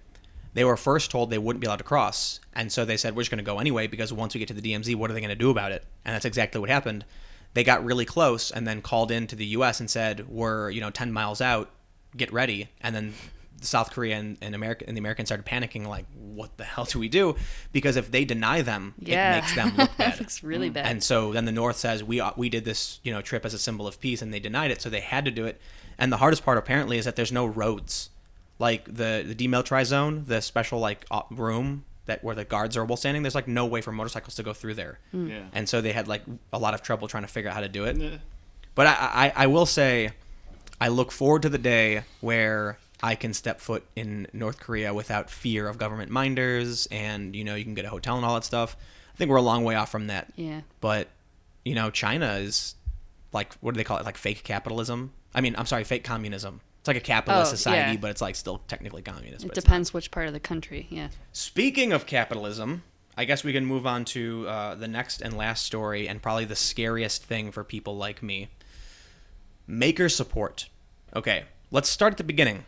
they were first told they wouldn't be allowed to cross. And so they said, we're just going to go anyway, because once we get to the DMZ, what are they going to do about it? And that's exactly what happened. They got really close and then called in to the U.S. and said, we're 10 miles out, get ready. And then South Korea and the Americans started panicking, like, what the hell do we do? Because if they deny them, it makes them look bad. It looks really bad. And so then the North says, we did this trip as a symbol of peace, and they denied it, so they had to do it. And the hardest part, apparently, is that there's no roads. Like the demilitarized zone, the special like room where the guards are standing, there's like no way for motorcycles to go through there. Yeah. And so they had like a lot of trouble trying to figure out how to do it. Yeah. But I will say, I look forward to the day where I can step foot in North Korea without fear of government minders, and you can get a hotel and all that stuff. I think we're a long way off from that. Yeah. But China is like, what do they call it? Like fake capitalism? Fake communism. It's like a capitalist society, but it's like still technically communist. It depends which part of the country, yeah. Speaking of capitalism, I guess we can move on to the next and last story, and probably the scariest thing for people like me. MakerSupport. Okay, let's start at the beginning.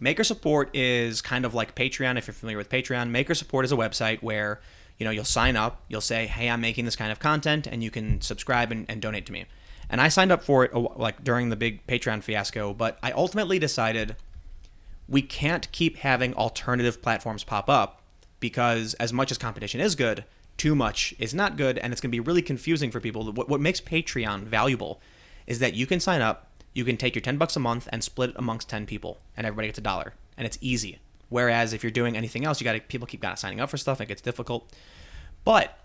MakerSupport is kind of like Patreon, if you're familiar with Patreon. MakerSupport is a website where you'll sign up, you'll say, hey, I'm making this kind of content, and you can subscribe and donate to me. And I signed up for it like during the big Patreon fiasco, but I ultimately decided we can't keep having alternative platforms pop up, because as much as competition is good, too much is not good, and it's going to be really confusing for people. What makes Patreon valuable is that you can sign up, you can take your $10 a month and split it amongst 10 people, and everybody gets $1, and it's easy. Whereas if you're doing anything else, people keep signing up for stuff, and it gets difficult. But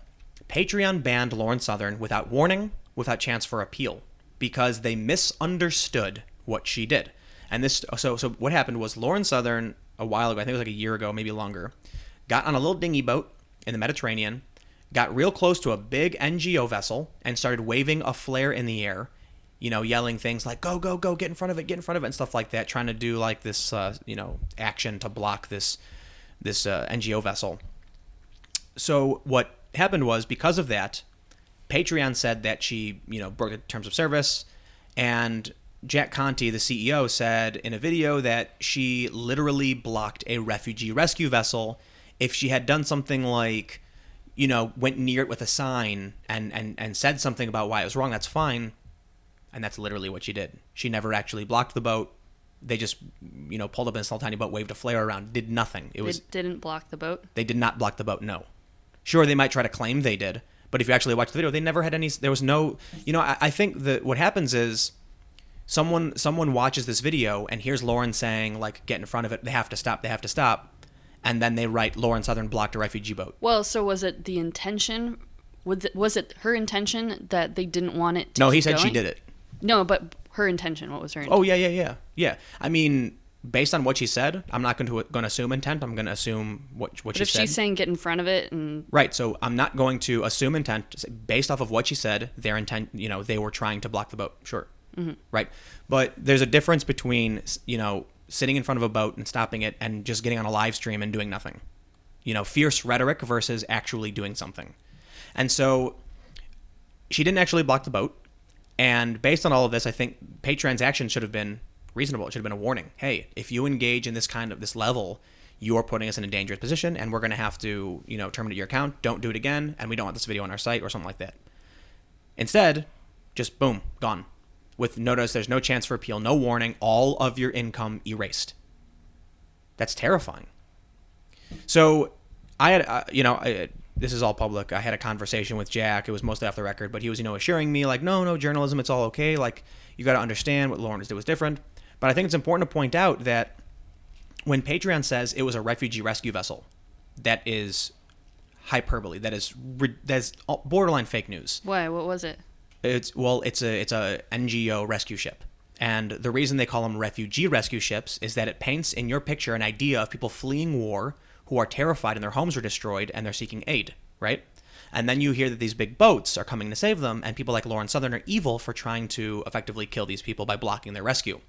Patreon banned Lauren Southern without warning, without chance for appeal, because they misunderstood what she did. And so what happened was Lauren Southern, a while ago, I think it was like a year ago, maybe longer, got on a little dinghy boat in the Mediterranean, got real close to a big NGO vessel, and started waving a flare in the air, yelling things like, go, go, go, get in front of it, and stuff like that, trying to do like this, action to block this NGO vessel. So what happened was, because of that, Patreon said that she, broke the terms of service, and Jack Conte, the CEO, said in a video that she literally blocked a refugee rescue vessel. If she had done something like, went near it with a sign and said something about why it was wrong, that's fine. And that's literally what she did. She never actually blocked the boat. They just, pulled up in a small tiny boat, waved a flare around, did nothing. They didn't block the boat? They did not block the boat, no. Sure, they might try to claim they did, but if you actually watch the video, they never had any, there was no, I think that what happens is someone watches this video and hears Lauren saying, like, get in front of it, they have to stop, and then they write Lauren Southern blocked a refugee boat. Well, so was it the intention? Was it her intention that they didn't want it to No, keep he said going? she did it. No, but her intention. What was her intention? Oh, yeah. I mean, based on what she said, I'm not going to assume intent. I'm going to assume what But she if said. she's saying get in front of it and... Right, so I'm not going to assume intent. Based off of what she said, their intent, they were trying to block the boat. Sure. Mm-hmm. Right. But there's a difference between, sitting in front of a boat and stopping it and just getting on a live stream and doing nothing. Fierce rhetoric versus actually doing something. And so she didn't actually block the boat. And based on all of this, I think Patreon's action should have been reasonable. It should have been a warning. Hey, if you engage in this level, you're putting us in a dangerous position, and we're going to have to, terminate your account. Don't do it again, and we don't want this video on our site or something like that. Instead, just boom, gone. With notice, there's no chance for appeal, no warning, all of your income erased. That's terrifying. So I had, this is all public. I had a conversation with Jack. It was mostly off the record, but he was, assuring me like, no, journalism, it's all okay. Like, you got to understand what Lauren did was different. But I think it's important to point out that when Patreon says it was a refugee rescue vessel, that is hyperbole. That's borderline fake news. Why? What was it? It's a NGO rescue ship. And the reason they call them refugee rescue ships is that it paints in your picture an idea of people fleeing war who are terrified and their homes are destroyed and they're seeking aid, right? And then you hear that these big boats are coming to save them, and people like Lauren Southern are evil for trying to effectively kill these people by blocking their rescue.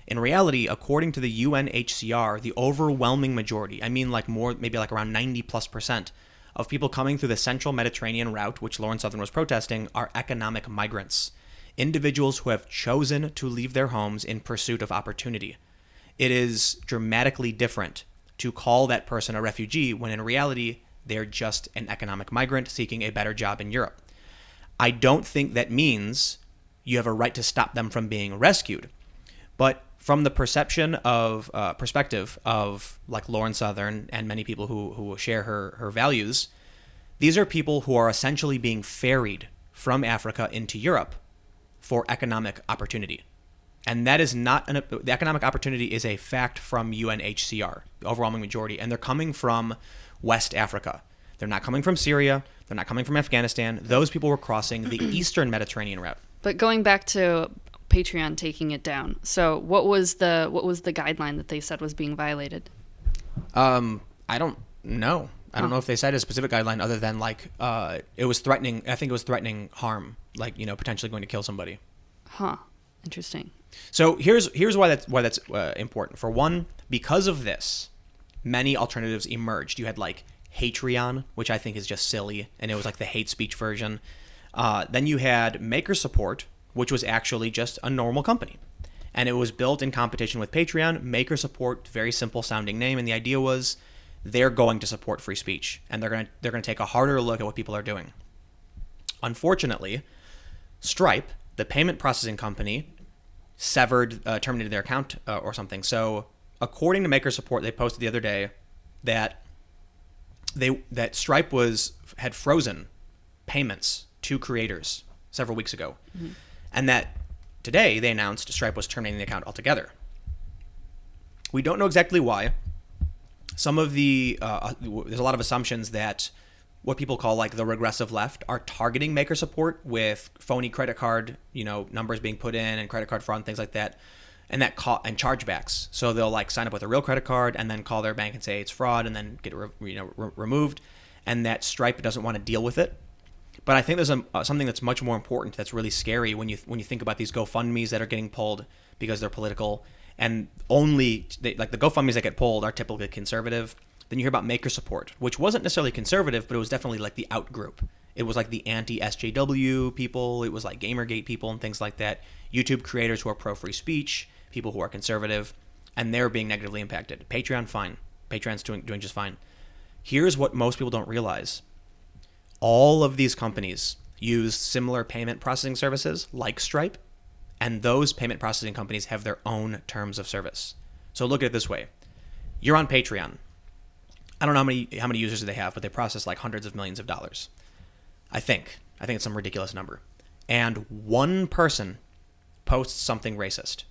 In reality, according to the UNHCR, the overwhelming majority, maybe around 90+% of people coming through the central Mediterranean route, which Lauren Southern was protesting, are economic migrants. Individuals who have chosen to leave their homes in pursuit of opportunity. It is dramatically different to call that person a refugee when in reality, they're just an economic migrant seeking a better job in Europe. I don't think that means you have a right to stop them from being rescued. But from the perspective of like Lauren Southern and many people who share her values, these are people who are essentially being ferried from Africa into Europe for economic opportunity. And that is not the economic opportunity is a fact from UNHCR, the overwhelming majority, and they're coming from West Africa. They're not coming from Syria. They're not coming from Afghanistan. Those people were crossing the Eastern Mediterranean route. But going back to Patreon taking it down, so what was the guideline that they said was being violated? I don't know. I don't know if they said a specific guideline other than it was threatening. I think it was threatening harm, potentially going to kill somebody. Huh. Interesting. So here's why that's important. For one, because of this, many alternatives emerged. You had Patreon, which I think is just silly, and it was the hate speech version. Then you had MakerSupport, which was actually just a normal company, and it was built in competition with Patreon. MakerSupport, very simple sounding name, and the idea was they're going to support free speech, and they're going to take a harder look at what people are doing. Unfortunately, Stripe, the payment processing company, terminated their account or something. So according to MakerSupport, they posted the other day that Stripe had frozen payments to creators several weeks ago. Mm-hmm. And that today they announced Stripe was terminating the account altogether. We don't know exactly why. Some of there's a lot of assumptions that what people call the regressive left are targeting MakerSupport with phony credit card, numbers being put in and credit card fraud and things like that, and and chargebacks. So they'll sign up with a real credit card and then call their bank and say it's fraud and then get it removed, and that Stripe doesn't want to deal with it. But I think there's something that's much more important that's really scary when you think about these GoFundMes that are getting pulled because they're political, and the GoFundMes that get pulled are typically conservative. Then you hear about MakerSupport, which wasn't necessarily conservative, but it was definitely the out group. It was the anti-SJW people. It was Gamergate people and things like that. YouTube creators who are pro-free speech, people who are conservative, and they're being negatively impacted. Patreon, fine. Patreon's doing just fine. Here's what most people don't realize. All of these companies use similar payment processing services like Stripe, and those payment processing companies have their own terms of service. So look at it this way. You're on Patreon. I don't know how many users they have, but they process hundreds of millions of dollars. I think it's some ridiculous number. And one person posts something racist.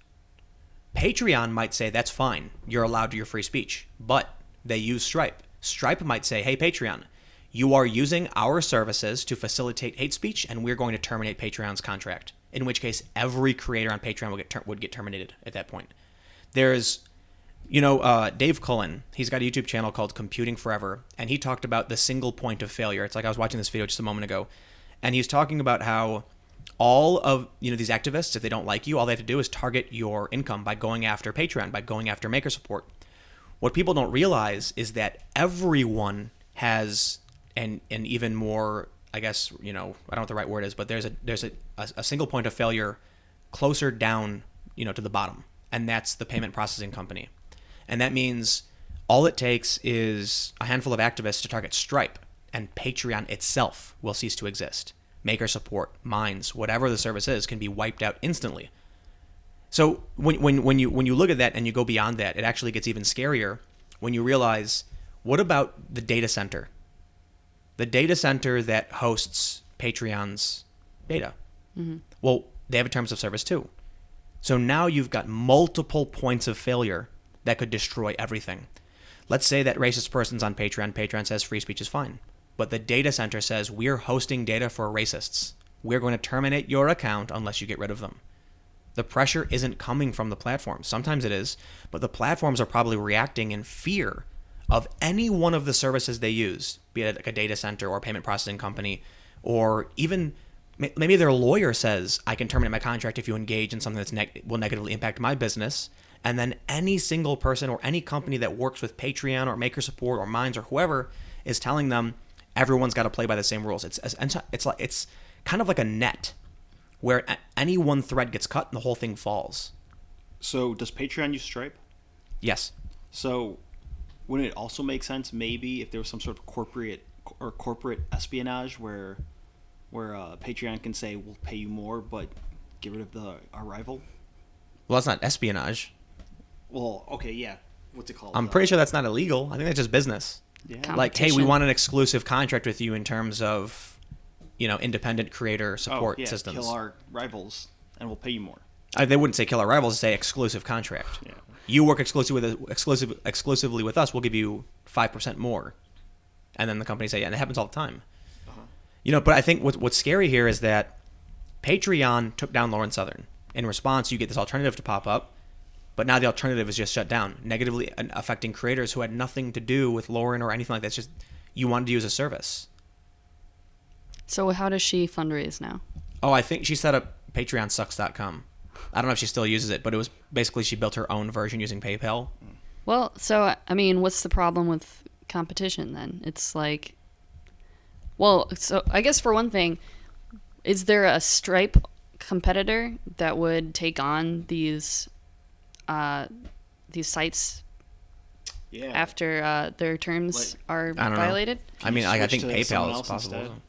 Patreon might say that's fine. You're allowed to your free speech. But they use Stripe. Stripe might say, hey, Patreon, you are using our services to facilitate hate speech, and we're going to terminate Patreon's contract. In which case, every creator on Patreon would get terminated at that point. There's, Dave Cullen, he's got a YouTube channel called Computing Forever, and he talked about the single point of failure. It's like I was watching this video just a moment ago, and he's talking about how all of these activists, if they don't like you, all they have to do is target your income by going after Patreon, by going after MakerSupport. What people don't realize is that everyone has an even more, I guess, I don't know what the right word is, but there's a single point of failure closer down, to the bottom, and that's the payment processing company. And that means all it takes is a handful of activists to target Stripe, and Patreon itself will cease to exist. MakerSupport, Minds, whatever the service is, can be wiped out instantly. So when you look at that and you go beyond that, it actually gets even scarier when you realize, what about the data center? The data center that hosts Patreon's data. Mm-hmm. Well, they have a terms of service too. So now you've got multiple points of failure that could destroy everything. Let's say that racist person's on Patreon. Patreon says free speech is fine. But the data center says, we're hosting data for racists. We're going to terminate your account unless you get rid of them. The pressure isn't coming from the platforms. Sometimes it is, but the platforms are probably reacting in fear of any one of the services they use, be it like a data center or a payment processing company, or even maybe their lawyer says, I can terminate my contract if you engage in something that will negatively impact my business. And then any single person or any company that works with Patreon or MakerSupport or Minds or whoever is telling them everyone's got to play by the same rules. It's kind of like a net where any one thread gets cut and the whole thing falls. So does Patreon use Stripe? Yes. So wouldn't it also make sense maybe if there was some sort of corporate espionage where Patreon can say, we'll pay you more, but get rid of our rival? Well, that's not espionage. Well, okay, yeah. What's it called? I'm pretty sure that's not illegal. I think that's just business. Yeah. Like, hey, we want an exclusive contract with you in terms of, independent creator support systems. Kill our rivals, and we'll pay you more. They wouldn't say kill our rivals, they say exclusive contract. Yeah. You work exclusively with us, we'll give you 5% more. And then the company say, yeah, and it happens all the time. Uh-huh. But I think what's scary here is that Patreon took down Lauren Southern. In response, you get this alternative to pop up, but now the alternative is just shut down, negatively affecting creators who had nothing to do with Lauren or anything like that. It's just you wanted to use a service. So how does she fundraise now? Oh, I think she set up patreonsucks.com. I don't know if she still uses it, but it was basically she built her own version using PayPal. Well, so, I mean, what's the problem with competition then? It's like, well, so I guess for one thing, is there a Stripe competitor that would take on these sites after their terms are violated? I mean, I think PayPal is possible.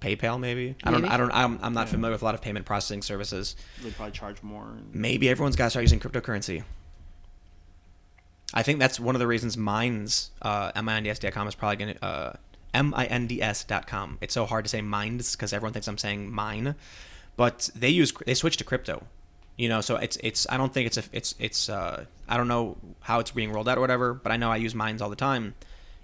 PayPal, maybe? I'm not familiar with a lot of payment processing services. They'd probably charge more. Maybe everyone's got to start using cryptocurrency. I think that's one of the reasons Minds, minds.com is probably going to, minds.com. It's so hard to say Minds because everyone thinks I'm saying mine, but they switched to crypto. So it's I don't think it's I don't know how it's being rolled out or whatever, but I know I use Minds all the time.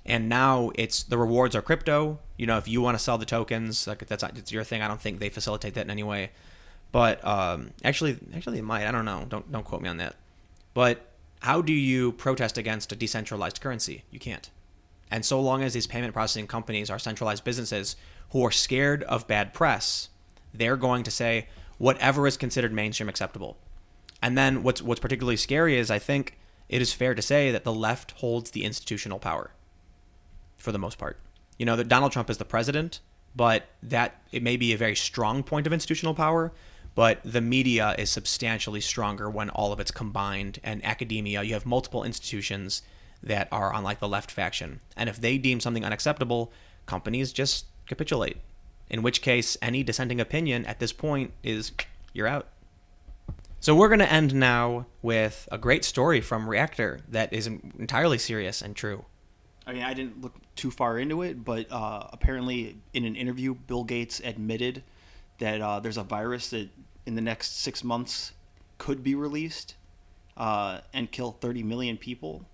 And now the rewards are crypto. If you want to sell the tokens, like it's your thing. I don't think they facilitate that in any way. But actually they might. I don't know. Don't quote me on that. But how do you protest against a decentralized currency? You can't. And so long as these payment processing companies are centralized businesses who are scared of bad press, they're going to say whatever is considered mainstream acceptable. And then what's particularly scary is I think it is fair to say that the left holds the institutional power for the most part. That Donald Trump is the president, but that it may be a very strong point of institutional power, but the media is substantially stronger when all of it's combined, and academia, you have multiple institutions that are on like the left faction. And if they deem something unacceptable, companies just capitulate. In which case, any dissenting opinion at this point is, you're out. So we're going to end now with a great story from Reactor that is entirely serious and true. I mean, I didn't look too far into it, but apparently in an interview, Bill Gates admitted that there's a virus that in the next 6 months could be released and kill 30 million people.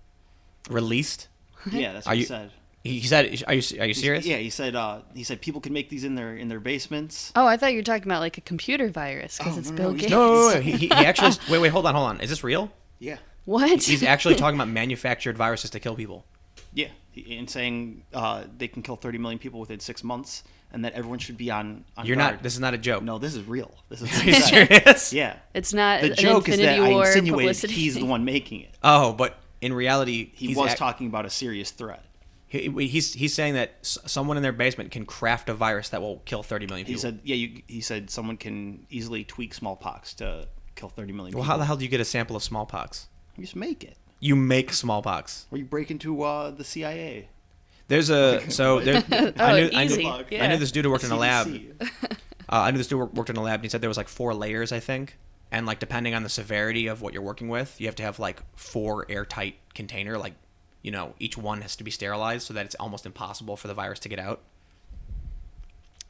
Released? Yeah, that's Are what he you- said. He said, "Are you serious?" Yeah, he said people can make these in their basements. Oh, I thought you were talking about like a computer virus because Oh, it's no, Bill no, he's- Gates. No. He actually. Wait. Hold on. Is this real? Yeah, What? He's actually talking about manufactured viruses to kill people. yeah, and saying they can kill 30 million people within 6 months, and that everyone should be on You're guard. not. This is not a joke. No, this is real. This is Are you serious? Yeah. It's not The an joke is Infinity that I War insinuated publicity. he's the one making it. Oh, but in reality, He was talking about a serious threat. He's saying that someone in their basement can craft a virus that will kill 30 million He people. said, he said someone can easily tweak smallpox to kill 30 million Well, people. how the hell do you get a sample of smallpox? You just make it. You make smallpox. Or you break into the CIA. There's a so there. Easy. I Yeah. knew this dude who worked in a lab. CDC. I knew this dude worked in a lab, and he said there was like 4 layers, I think, and like depending on the severity of what you're working with, you have to have like 4 airtight container. Like, you know, each one has to be sterilized so that it's almost impossible for the virus to get out.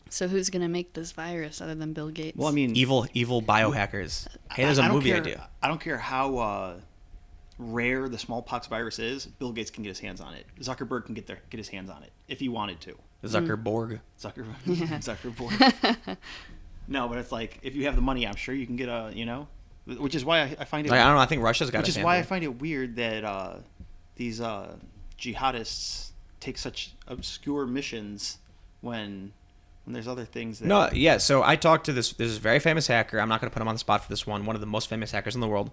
So who's gonna make this virus other than Bill Gates? Well, I mean, Evil biohackers. Hey, there's I a don't movie care, idea. I don't care how rare the smallpox virus is. Bill Gates can get his hands on it. Zuckerberg can get his hands on it if he wanted to. Zuckerborg. Zuckerberg. No, but it's like if you have the money, I'm sure you can get which is why I find it. Like, I don't know. I think Russia's got Which a is sample. why I find it weird that these jihadists take such obscure missions when there's other things that... No, yeah. So I talked to this very famous hacker. I'm not going to put him on the spot for this one. One of the most famous hackers in the world.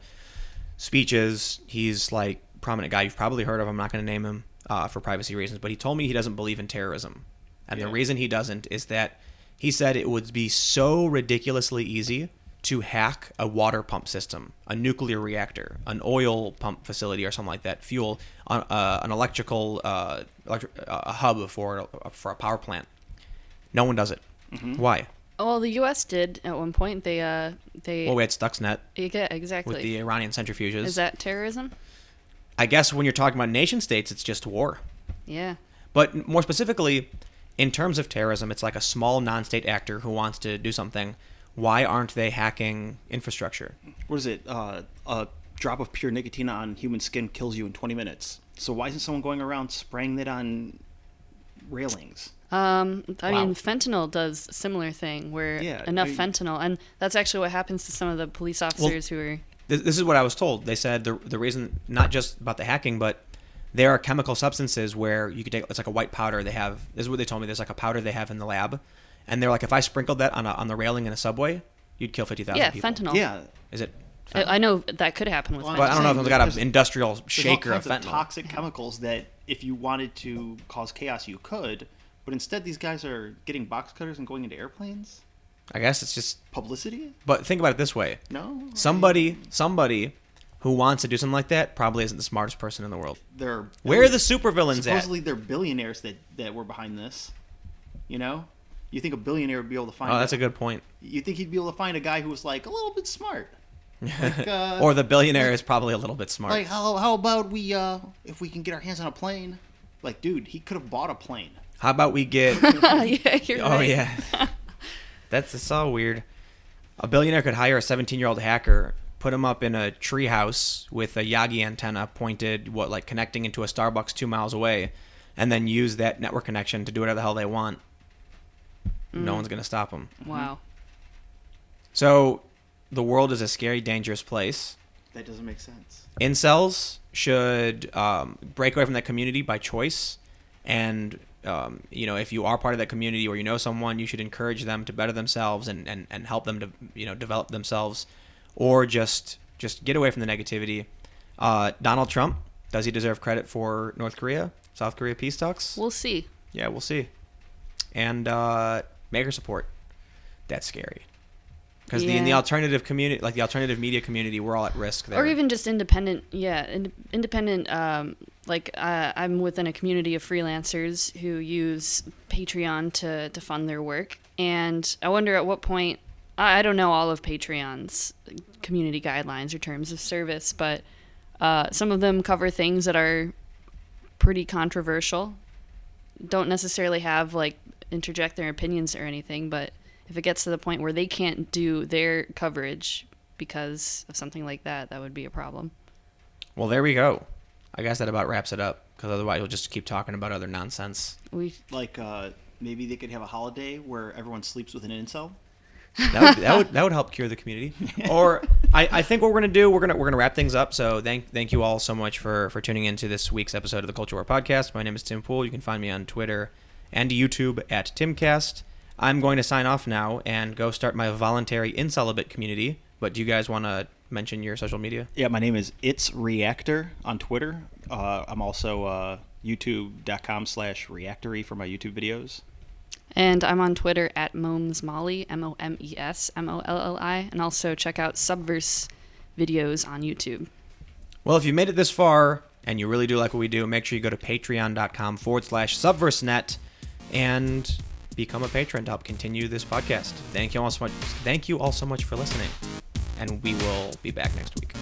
Speeches. He's like prominent guy. You've probably heard of him. I'm not going to name him for privacy reasons. But he told me he doesn't believe in terrorism, and the reason he doesn't is that he said it would be so ridiculously easy to hack a water pump system, a nuclear reactor, an oil pump facility, or something like that, fuel, an electrical a hub for a power plant. No one does it. Mm-hmm. Why? Well, the U.S. did at one point. They Well, we had Stuxnet yeah, exactly. with the Iranian centrifuges. Is that terrorism? I guess when you're talking about nation states, it's just war. Yeah. But more specifically, in terms of terrorism, it's like a small non-state actor who wants to do something. Why aren't they hacking infrastructure? What is it? A drop of pure nicotine on human skin kills you in 20 minutes. So why isn't someone going around spraying that on railings? I mean, Wow. fentanyl does a similar thing where Yeah, enough I mean- fentanyl, and that's actually what happens to some of the police officers who are... This is what I was told. They said the reason, not just about the hacking, but there are chemical substances where you could take, it's like a white powder they have. This is what they told me. There's like a powder they have in the lab. And they're like, if I sprinkled that on the railing in a subway, you'd kill 50,000 Yeah, people. fentanyl. Yeah. Is it? I know that could happen with Well, fentanyl. But I don't know if saying it's got there's- an industrial There's shaker all of kinds fentanyl. toxic chemicals that if you wanted to cause chaos, you could. But instead, these guys are getting box cutters and going into airplanes. I guess it's just... Publicity? But think about it this way. No. Somebody who wants to do something like that probably isn't the smartest person in the world. They're Where are the supervillains at? supposedly they're billionaires that were behind this. You know, you think a billionaire would be able to find? Oh, that's a good point. You think he'd be able to find a guy who was like a little bit smart? Like, Or the billionaire is probably a little bit smart. like how about we if we can get our hands on a plane? Like, dude, he could have bought a plane. How about we get... Yeah, you're Oh right. yeah, that's so weird. A billionaire could hire a 17-year-old hacker, put him up in a treehouse with a Yagi antenna pointed, connecting into a Starbucks 2 miles away, and then use that network connection to do whatever the hell they want. No one's gonna stop them. Wow. So, the world is a scary, dangerous place. That doesn't make sense. Incels should break away from that community by choice, and if you are part of that community or you know someone, you should encourage them to better themselves and help them to develop themselves, or just get away from the negativity. Donald Trump, does he deserve credit for North Korea, South Korea peace talks? We'll see. Yeah, we'll see. And MakerSupport, that's scary. Because in the Yeah. alternative community, like the alternative media community, we're all at risk there. Or even just independent, independent, I'm within a community of freelancers who use Patreon to fund their work. And I wonder at what point, I don't know all of Patreon's community guidelines or terms of service, but some of them cover things that are pretty controversial. Don't necessarily have, interject their opinions or anything, but if it gets to the point where they can't do their coverage because of something like that, that would be a problem. Well, there we go. I guess that about wraps it up, because otherwise we'll just keep talking about other nonsense. Like, maybe they could have a holiday where everyone sleeps with an incel. That would help cure the community. Or I think what we're gonna do, we're gonna wrap things up. So thank you all so much for tuning into this week's episode of the Culture War Podcast. My name is Tim Poole. You can find me on Twitter and YouTube at TimCast. I'm going to sign off now and go start my voluntary celibate community. But do you guys want to mention your social media? Yeah, my name is It's Reactor on Twitter. I'm also youtube.com/reactory for my YouTube videos. And I'm on Twitter at MomesMolly, MomesMolli, and also check out Subverse videos on YouTube. Well, if you made it this far and you really do like what we do, make sure you go to patreon.com/subversenet and become a patron to help continue this podcast. Thank you all so much for listening, and we will be back next week.